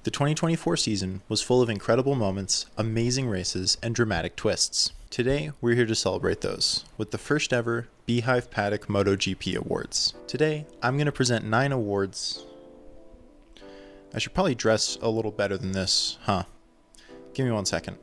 The 2024 season was full of incredible moments, amazing races, and dramatic twists. Today, we're here to celebrate those, with the first ever Beehive Paddock MotoGP Awards. Today, I'm going to present 9 awards. I should probably dress a little better than this, huh? Give me 1 second.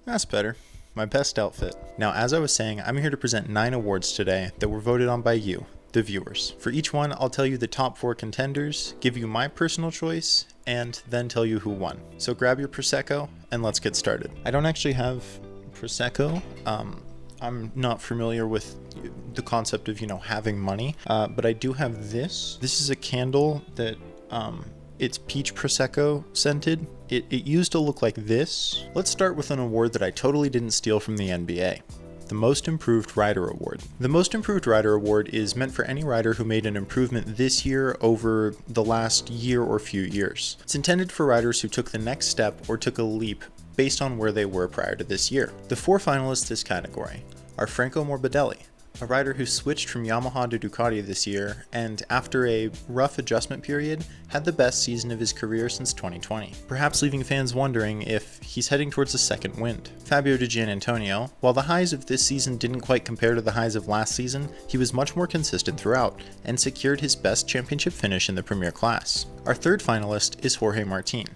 That's better. My best outfit. Now, as I was saying, I'm here to present 9 awards today that were voted on by you, the viewers. For each one, I'll tell you the top 4 contenders, give you my personal choice, and then tell you who won. So grab your Prosecco, and let's get started. I don't actually have Prosecco. I'm not familiar with the concept of, having money, but I do have this. This is a candle that, it's peach Prosecco scented. It used to look like this. Let's start with an award that I totally didn't steal from the NBA. The Most Improved Rider Award. The Most Improved Rider Award is meant for any rider who made an improvement this year over the last year or few years. It's intended for riders who took the next step or took a leap based on where they were prior to this year. The 4 finalists this category are Francomorbidelli, a rider who switched from Yamaha to Ducati this year and, after a rough adjustment period, had the best season of his career since 2020, perhaps leaving fans wondering if he's heading towards a second wind. Fabio Di Giannantonio, while the highs of this season didn't quite compare to the highs of last season, he was much more consistent throughout and secured his best championship finish in the Premier class. Our third finalist is Jorge Martin.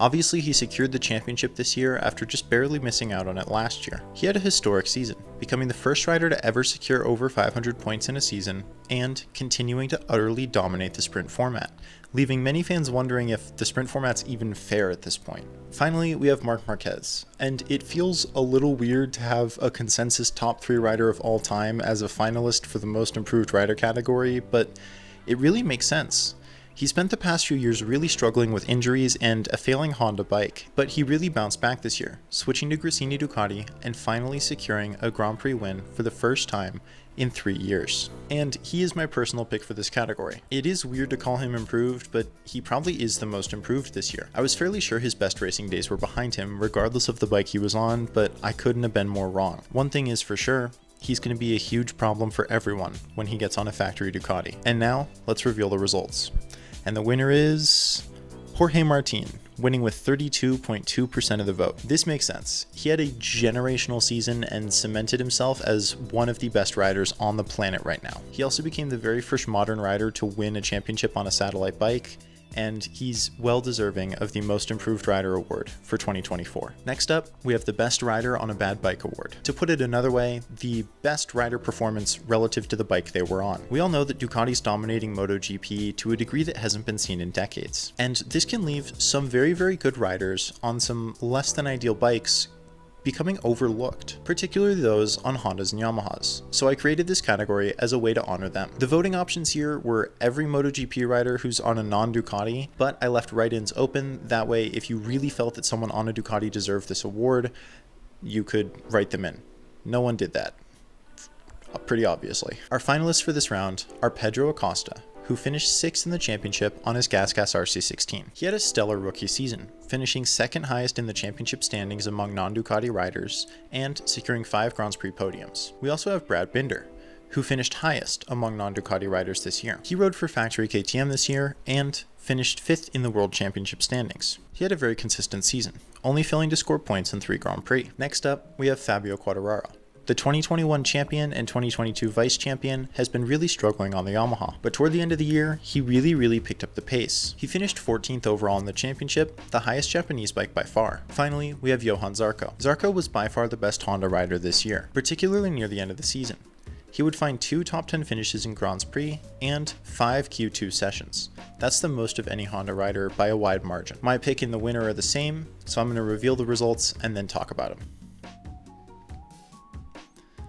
Obviously, he secured the championship this year after just barely missing out on it last year. He had a historic season, becoming the first rider to ever secure over 500 points in a season, and continuing to utterly dominate the sprint format, leaving many fans wondering if the sprint format's even fair at this point. Finally, we have Marcmarquez, and it feels a little weird to have a consensus top 3 rider of all time as a finalist for the Most Improved Rider category, but it really makes sense. He spent the past few years really struggling with injuries and a failing Honda bike, but he really bounced back this year, switching to Gresini Ducati and finally securing a Grand Prix win for the first time in 3 years. And he is my personal pick for this category. It is weird to call him improved, but he probably is the most improved this year. I was fairly sure his best racing days were behind him, regardless of the bike he was on, but I couldn't have been more wrong. One thing is for sure, he's going to be a huge problem for everyone when he gets on a factory Ducati. And now, let's reveal the results. And the winner is Jorge Martin, winning with 32.2% of the vote. This makes sense. He had a generational season and cemented himself as one of the best riders on the planet right now. He also became the very first modern rider to win a championship on a satellite bike, and he's well deserving of the Most Improved Rider Award for 2024. Next up, we have the Best Rider on a Bad Bike Award. To put it another way, the best rider performance relative to the bike they were on. We all know that Ducati's dominating MotoGP to a degree that hasn't been seen in decades, and this can leave some very, very good riders on some less than ideal bikes becoming overlooked, particularly those on Hondas and Yamahas. So I created this category as a way to honor them. The voting options here were every MotoGP rider who's on a non-Ducati, but I left write-ins open. That way, if you really felt that someone on a Ducati deserved this award, you could write them in. No one did that, pretty obviously. Our finalists for this round are Pedro Acosta, who finished 6th in the championship on his Gas RC16. He had a stellar rookie season, finishing 2nd highest in the championship standings among non-Ducati riders and securing 5 Grand Prix podiums. We also have Brad Binder, who finished highest among non-Ducati riders this year. He rode for Factory KTM this year and finished 5th in the World Championship standings. He had a very consistent season, only failing to score points in 3 Grand Prix. Next up, we have Fabio Quartararo. The 2021 champion and 2022 vice champion has been really struggling on the Yamaha, but toward the end of the year, he really picked up the pace. He finished 14th overall in the championship, the highest Japanese bike by far. Finally, we have Johan Zarco. Zarco was by far the best Honda rider this year, particularly near the end of the season. He would find 2 top 10 finishes in Grand Prix and 5 Q2 sessions. That's the most of any Honda rider by a wide margin. My pick and the winner are the same, so I'm going to reveal the results and then talk about them.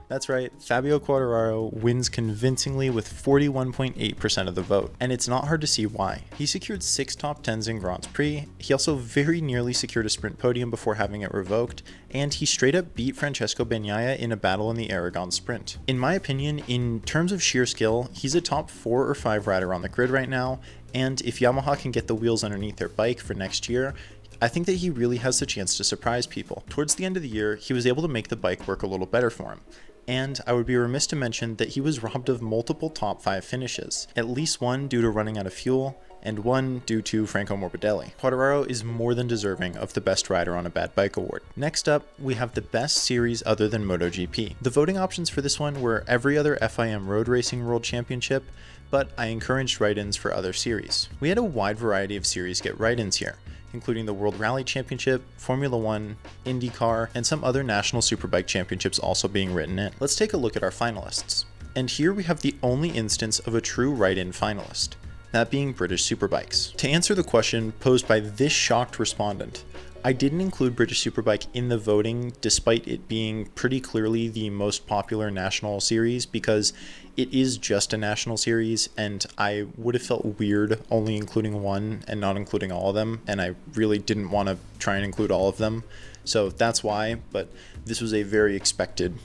That's right, Fabio Quartararo wins convincingly with 41.8% of the vote, and it's not hard to see why. He secured 6 top 10s in Grand Prix, he also very nearly secured a sprint podium before having it revoked, and he straight up beat Francesco Bagnaia in a battle in the Aragon Sprint. In my opinion, in terms of sheer skill, he's a top 4 or 5 rider on the grid right now, and if Yamaha can get the wheels underneath their bike for next year, I think that he really has the chance to surprise people. Towards the end of the year, he was able to make the bike work a little better for him. And I would be remiss to mention that he was robbed of multiple top 5 finishes, at least one due to running out of fuel, and 1 due to francomorbidelli. Quartararo is more than deserving of the Best Rider on a Bad Bike award. Next up, we have the best series other than MotoGP. The voting options for this one were every other FIM Road Racing World Championship, but I encouraged write-ins for other series. We had a wide variety of series get write-ins here, including the World Rally Championship, Formula One, IndyCar, and some other national superbike championships also being written in. Let's take a look at our finalists. And here we have the only instance of a true write-in finalist, that being British Superbikes. To answer the question posed by this shocked respondent, I didn't include British Superbike in the voting despite it being pretty clearly the most popular national series, because it is just a national series and I would have felt weird only including one and not including all of them, and I really didn't want to try and include all of them. So that's why, but this was a very expected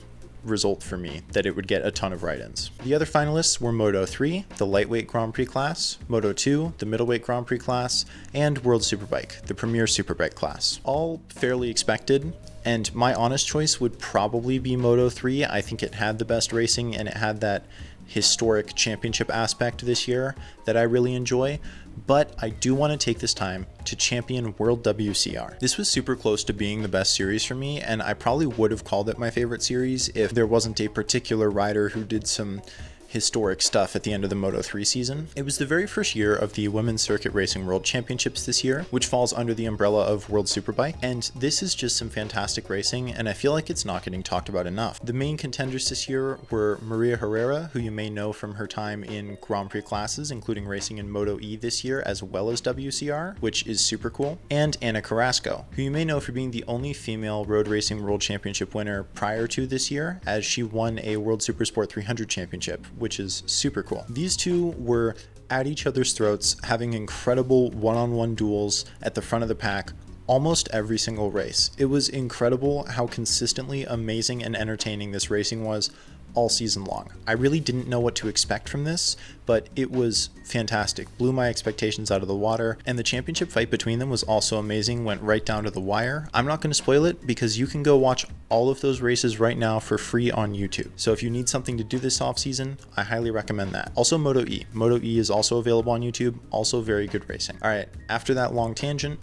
result for me that it would get a ton of write-ins. The other finalists were Moto 3, the lightweight Grand Prix class, Moto 2, the middleweight Grand Prix class, and World Superbike, the premier superbike class. All fairly expected, and my honest choice would probably be Moto 3. I think it had the best racing and it had that historic championship aspect this year that I really enjoy, but I do want to take this time to champion World WCR. This was super close to being the best series for me, and I probably would have called it my favorite series if there wasn't a particular rider who did some historic stuff at the end of the Moto 3 season. It was the very first year of the Women's Circuit Racing World Championships this year, which falls under the umbrella of World Superbike, and this is just some fantastic racing, and I feel like it's not getting talked about enough. The main contenders this year were Maria Herrera, who you may know from her time in Grand Prix classes, including racing in Moto E this year, as well as WCR, which is super cool, and Ana Carrasco, who you may know for being the only female road racing world championship winner prior to this year, as she won a World Supersport 300 championship, which is super cool. These two were at each other's throats, having incredible one-on-one duels at the front of the pack almost every single race. It was incredible how consistently amazing and entertaining this racing was all season long. I really didn't know what to expect from this, but it was fantastic. Blew my expectations out of the water, and the championship fight between them was also amazing, went right down to the wire. I'm not going to spoil it because you can go watch all of those races right now for free on YouTube. So if you need something to do this off season, I highly recommend that. Also Moto E. Moto E is also available on YouTube, also very good racing. All right, after that long tangent,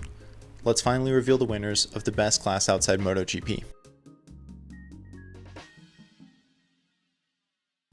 let's finally reveal the winners of the best class outside MotoGP.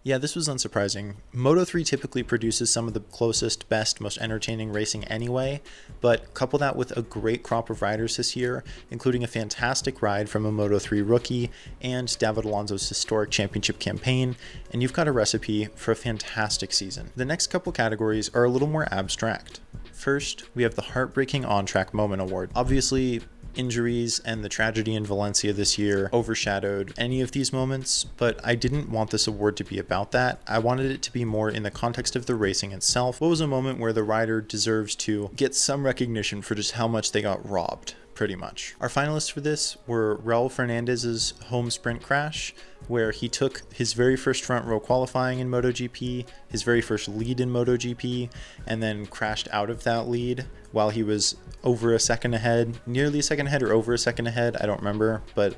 Yeah, this was unsurprising. Moto 3 typically produces some of the closest, best, most entertaining racing anyway, but couple that with a great crop of riders this year, including a fantastic ride from a Moto 3 rookie and David Alonso's historic championship campaign, and you've got a recipe for a fantastic season. The next couple categories are a little more abstract. First, we have the Heartbreaking On-Track Moment Award. Obviously, injuries and the tragedy in Valencia this year overshadowed any of these moments, but I didn't want this award to be about that. I wanted it to be more in the context of the racing itself. What was a moment where the rider deserves to get some recognition for just how much they got robbed, pretty much. Our finalists for this were Raul Fernandez's home sprint crash, where he took his very first front row qualifying in MotoGP, his very first lead in MotoGP, and then crashed out of that lead while he was over a second ahead, nearly a second ahead or over a second ahead, I don't remember, but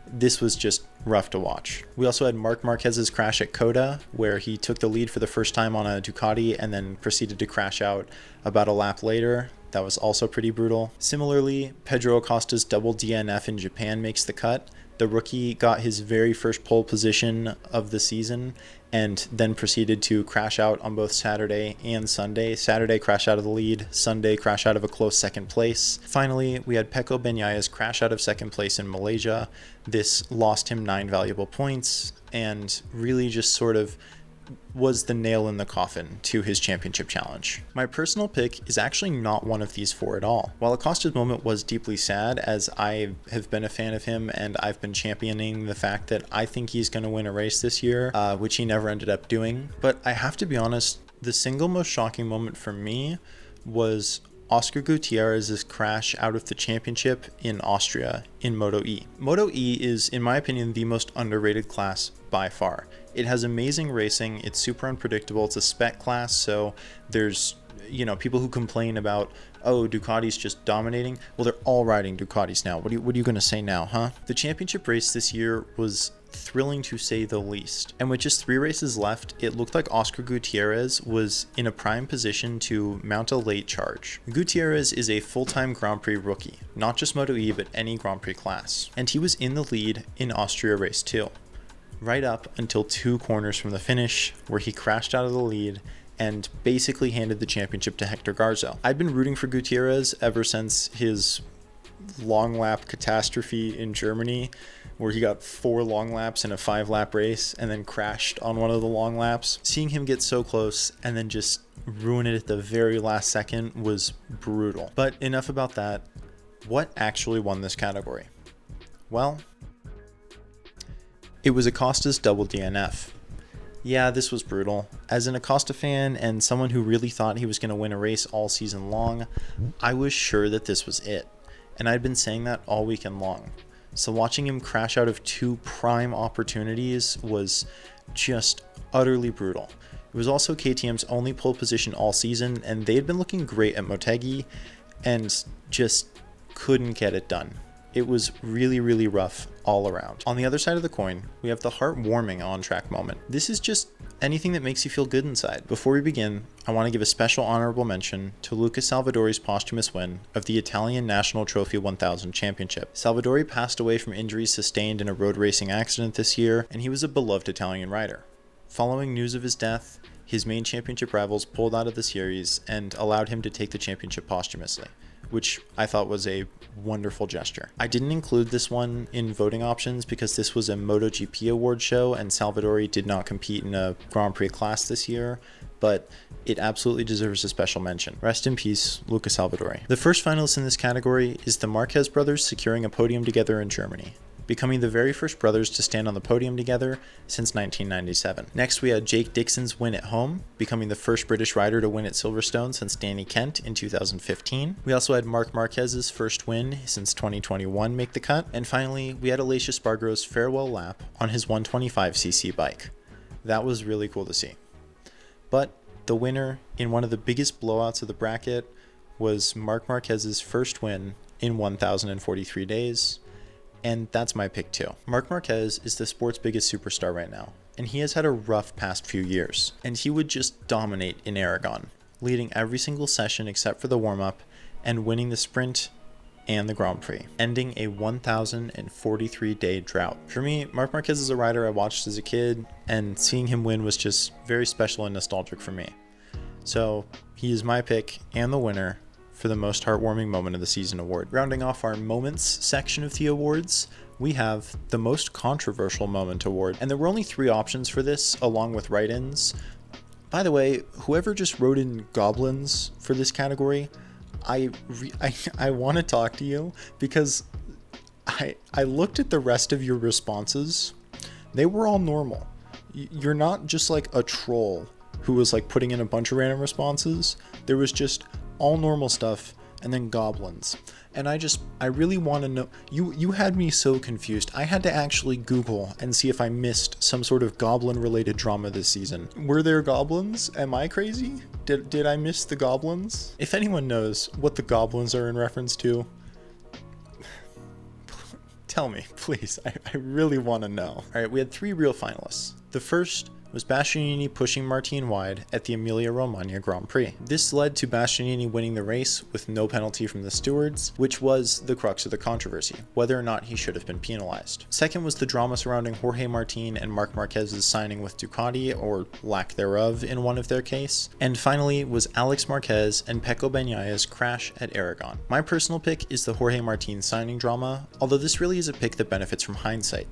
this was just rough to watch. We also had Marc Marquez's crash at Coda, where he took the lead for the first time on a Ducati and then proceeded to crash out about a lap later. That was also pretty brutal. Similarly, Pedro Acosta's double DNF in Japan makes the cut. The rookie got his very first pole position of the season and then proceeded to crash out on both Saturday and Sunday. Saturday crash out of the lead, Sunday crash out of a close second place. Finally, we had Pecco Bagnaia's crash out of second place in Malaysia. This lost him 9 valuable points and really just sort of was the nail in the coffin to his championship challenge. My personal pick is actually not one of these 4 at all. While Acosta's moment was deeply sad, as I have been a fan of him and I've been championing the fact that I think he's going to win a race this year, which he never ended up doing. But I have to be honest, the single most shocking moment for me was Oscar Gutierrez's crash out of the championship in Austria in Moto E. Moto E is, in my opinion, the most underrated class by far. It has amazing racing, it's super unpredictable, it's a spec class, so there's, people who complain about, oh, Ducati's just dominating. Well, they're all riding Ducatis now. What are you going to say now, huh? The championship race this year was thrilling to say the least. And with just 3 races left, it looked like Oscar Gutierrez was in a prime position to mount a late charge. Gutierrez is a full-time Grand Prix rookie, not just Moto E, but any Grand Prix class. And he was in the lead in Austria race 2, right up until 2 corners from the finish, where he crashed out of the lead and basically handed the championship to Hector Garzo. I'd been rooting for Gutierrez ever since his long lap catastrophe in Germany, where he got 4 long laps in a 5-lap race and then crashed on one of the long laps. Seeing him get so close and then just ruin it at the very last second was brutal. But enough about that. What actually won this category? Well, it was Acosta's double DNF. Yeah, this was brutal. As an Acosta fan and someone who really thought he was going to win a race all season long, I was sure that this was it. And I'd been saying that all weekend long. So watching him crash out of 2 prime opportunities was just utterly brutal. It was also KTM's only pole position all season, and they had been looking great at Motegi and just couldn't get it done. It was really, really rough all around. On the other side of the coin, we have the heartwarming on-track moment. This is just anything that makes you feel good inside. Before we begin, I want to give a special honorable mention to Luca Salvadori's posthumous win of the Italian National Trophy 1000 Championship. Salvadori passed away from injuries sustained in a road racing accident this year, and he was a beloved Italian rider. Following news of his death, his main championship rivals pulled out of the series and allowed him to take the championship posthumously, which I thought was a wonderful gesture. I didn't include this one in voting options because this was a MotoGP award show and Salvadori did not compete in a Grand Prix class this year, but it absolutely deserves a special mention. Rest in peace, Luca Salvadori. The first finalist in this category is the Marquez brothers securing a podium together in Germany, becoming the very first brothers to stand on the podium together since 1997. Next, we had Jake Dixon's win at home, becoming the first British rider to win at Silverstone since Danny Kent in 2015. We also had Marc Marquez's first win since 2021 make the cut. And finally, we had Aleix Espargaro's farewell lap on his 125cc bike. That was really cool to see. But the winner in one of the biggest blowouts of the bracket was Marc Marquez's first win in 1,043 days. And that's my pick too. Marc Marquez is the sport's biggest superstar right now, and he has had a rough past few years, and he would just dominate in Aragon, leading every single session except for the warm-up, and winning the sprint and the Grand Prix, ending a 1,043-day drought. For me, Marc Marquez is a rider I watched as a kid, and seeing him win was just very special and nostalgic for me. So he is my pick and the winner for the most heartwarming moment of the season award. Rounding off our moments section of the awards, we have the most controversial moment award. And there were only 3 options for this, along with write-ins. By the way, whoever just wrote in goblins for this category, I want to talk to you because I looked at the rest of your responses. They were all normal. You're not just like a troll who was like putting in a bunch of random responses. There was just all normal stuff and then goblins. And I really want to know, you had me so confused. I had to actually Google and see if I missed some sort of goblin related drama this season. Were there goblins? Am I crazy? Did I miss the goblins? If anyone knows what the goblins are in reference to, tell me, please. I really want to know. All right, we had 3 real finalists. The first was Bastianini pushing Martin wide at the Emilia-Romagna Grand Prix. This led to Bastianini winning the race with no penalty from the stewards, which was the crux of the controversy, whether or not he should have been penalized. Second was the drama surrounding Jorge Martin and Marc Marquez's signing with Ducati, or lack thereof in one of their case. And finally was Alex Marquez and Pecco Bagnaia's crash at Aragon. My personal pick is the Jorge Martin signing drama, although this really is a pick that benefits from hindsight.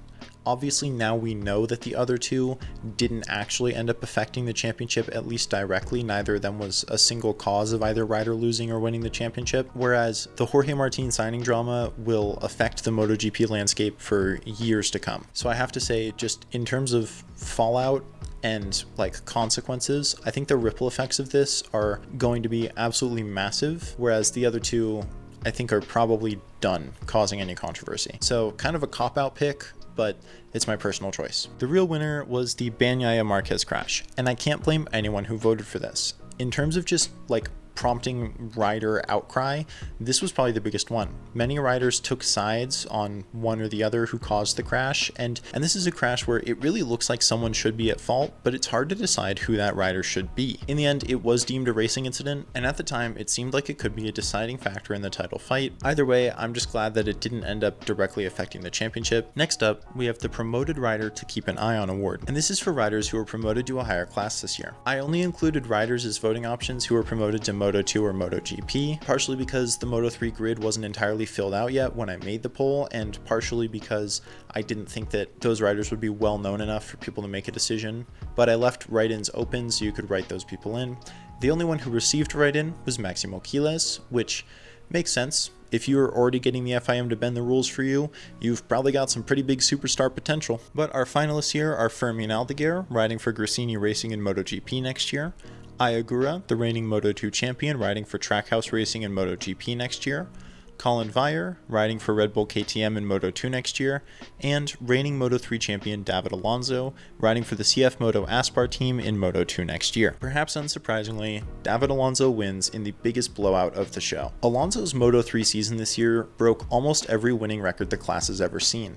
Obviously, now we know that the other 2 didn't actually end up affecting the championship, at least directly. Neither of them was a single cause of either rider losing or winning the championship, whereas the Jorge Martin signing drama will affect the MotoGP landscape for years to come. So I have to say, just in terms of fallout and like consequences, I think the ripple effects of this are going to be absolutely massive, whereas the other 2 I think are probably done causing any controversy. So kind of a cop-out pick, but it's my personal choice. The real winner was the Bagnaia Marquez crash, and I can't blame anyone who voted for this. In terms of just like prompting rider outcry, this was probably the biggest one. Many riders took sides on one or the other who caused the crash, and this is a crash where it really looks like someone should be at fault, but it's hard to decide who that rider should be. In the end, it was deemed a racing incident, and at the time, it seemed like it could be a deciding factor in the title fight. Either way, I'm just glad that it didn't end up directly affecting the championship. Next up, we have the Promoted Rider to Keep an Eye on award, and this is for riders who were promoted to a higher class this year. I only included riders as voting options who were promoted to Moto2 or MotoGP, partially because the Moto3 grid wasn't entirely filled out yet when I made the poll, and partially because I didn't think that those riders would be well known enough for people to make a decision, but I left write-ins open so you could write those people in. The only one who received a write-in was Maximo Quiles, which makes sense. If you are already getting the FIM to bend the rules for you, you've probably got some pretty big superstar potential. But our finalists here are Fermin Aldeguer, riding for Gresini Racing in MotoGP next year, Ayagura, the reigning Moto2 champion, riding for Trackhouse Racing in MotoGP next year, Colin Vire, riding for Red Bull KTM in Moto2 next year, and reigning Moto3 champion David Alonso, riding for the CF Moto Aspar team in Moto2 next year. Perhaps unsurprisingly, David Alonso wins in the biggest blowout of the show. Alonso's Moto3 season this year broke almost every winning record the class has ever seen.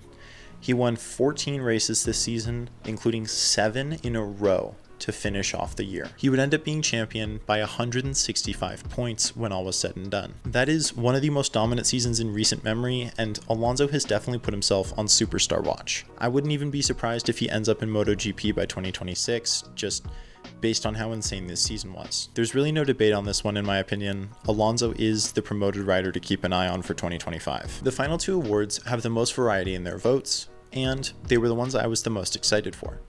He won 14 races this season, including 7 in a row, to finish off the year. He would end up being champion by 165 points when all was said and done. That is one of the most dominant seasons in recent memory, and Alonso has definitely put himself on superstar watch. I wouldn't even be surprised if he ends up in MotoGP by 2026, just based on how insane this season was. There's really no debate on this one in my opinion. Alonso is the promoted rider to keep an eye on for 2025. The final two awards have the most variety in their votes, and they were the ones I was the most excited for.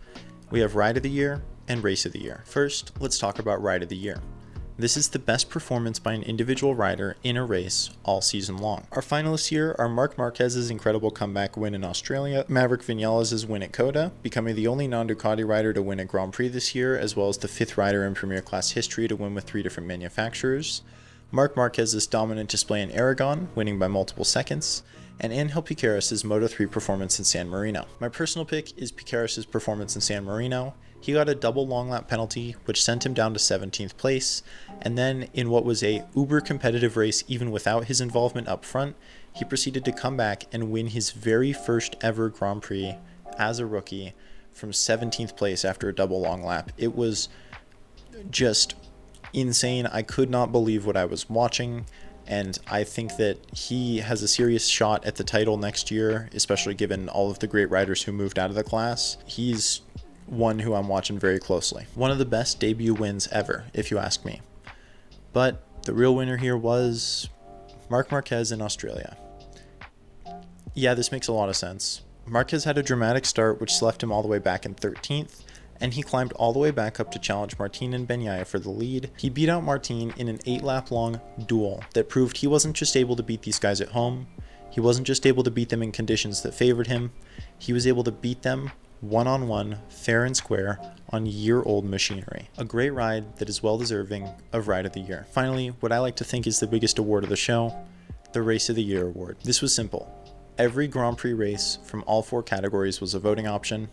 We have Ride of the Year and Race of the Year. First, let's talk about Ride of the Year. This is the best performance by an individual rider in a race all season long. Our finalists here are Marc Marquez's incredible comeback win in Australia, Maverick Vinales' win at Coda, becoming the only non-Ducati rider to win a Grand Prix this year, as well as the 5th rider in Premier Class history to win with 3 different manufacturers, Marc Marquez's dominant display in Aragon, winning by multiple seconds, and Angel Piqueras' Moto3 performance in San Marino. My personal pick is Piqueras' performance in San Marino. He got a double long lap penalty, which sent him down to 17th place, and then in what was a uber competitive race even without his involvement up front, he proceeded to come back and win his very first ever Grand Prix as a rookie from 17th place after a double long lap. It was just insane. I could not believe what I was watching, and I think that he has a serious shot at the title next year, especially given all of the great riders who moved out of the class. He's one who I'm watching very closely. One of the best debut wins ever, if you ask me. But the real winner here was Marc Marquez in Australia. Yeah, this makes a lot of sense. Marquez had a dramatic start which left him all the way back in 13th, and he climbed all the way back up to challenge Martin and bagnaia for the lead. He beat out Martin in an 8-lap long duel that proved he wasn't just able to beat these guys at home, he wasn't just able to beat them in conditions that favored him, he was able to beat them one-on-one, fair and square, on year-old machinery. A great ride that is well deserving of Ride of the Year. Finally, what I like to think is the biggest award of the show, the Race of the Year award. This was simple. Every Grand Prix race from all 4 categories was a voting option.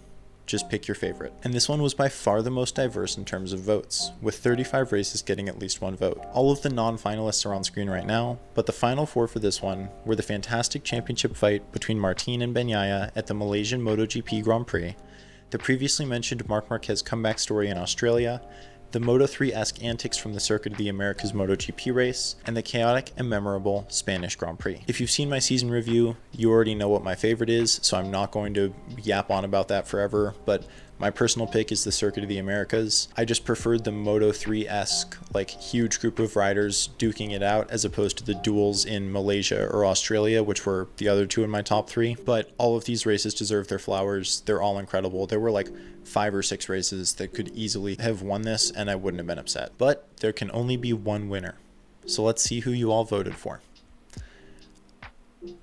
Just pick your favorite. And this one was by far the most diverse in terms of votes, with 35 races getting at least 1 vote. All of the non-finalists are on screen right now, but the final 4 for this one were the fantastic championship fight between Martin and bagnaia at the Malaysian MotoGP Grand Prix, the previously mentioned Marc Marquez comeback story in Australia, the Moto3-esque antics from the Circuit of the Americas MotoGP race, and the chaotic and memorable Spanish Grand Prix. If you've seen my season review, you already know what my favorite is, so I'm not going to yap on about that forever, but my personal pick is the Circuit of the Americas. I just preferred the Moto3-esque, huge group of riders duking it out as opposed to the duels in Malaysia or Australia, which were the other 2 in my top 3. But all of these races deserve their flowers. They're all incredible. There were 5 or 6 races that could easily have won this, and I wouldn't have been upset. But there can only be one winner. So let's see who you all voted for.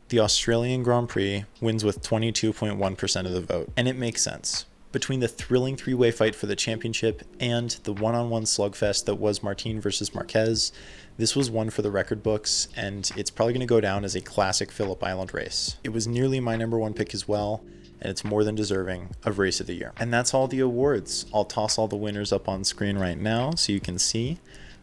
The Australian Grand Prix wins with 22.1% of the vote, and it makes sense. Between the thrilling 3-way fight for the championship and the one-on-one slugfest that was Martin versus Marquez, this was one for the record books, and it's probably going to go down as a classic Phillip Island race. It was nearly my number 1 pick as well, and it's more than deserving of Race of the Year. And that's all the awards. I'll toss all the winners up on screen right now so you can see.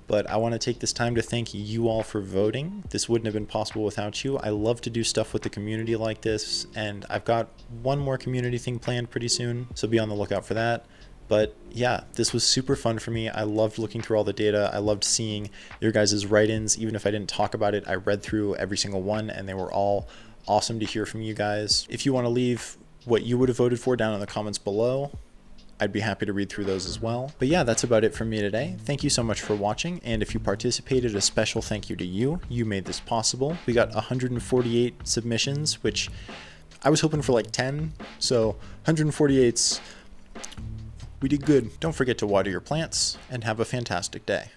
but I want to take this time to thank you all for voting. This wouldn't have been possible without you. I love to do stuff with the community like this, and I've got one more community thing planned pretty soon, so be on the lookout for that. But yeah, this was super fun for me. I loved looking through all the data. I loved seeing your guys' write-ins. Even if I didn't talk about it, I read through every single one, and they were all awesome to hear from you guys. If you want to leave what you would have voted for down in the comments below, I'd be happy to read through those as well. But yeah, that's about it from me today. Thank you so much for watching, and if you participated, a special thank you to you. You made this possible. We got 148 submissions, which I was hoping for like 10, so 148's, we did good. Don't forget to water your plants, and have a fantastic day.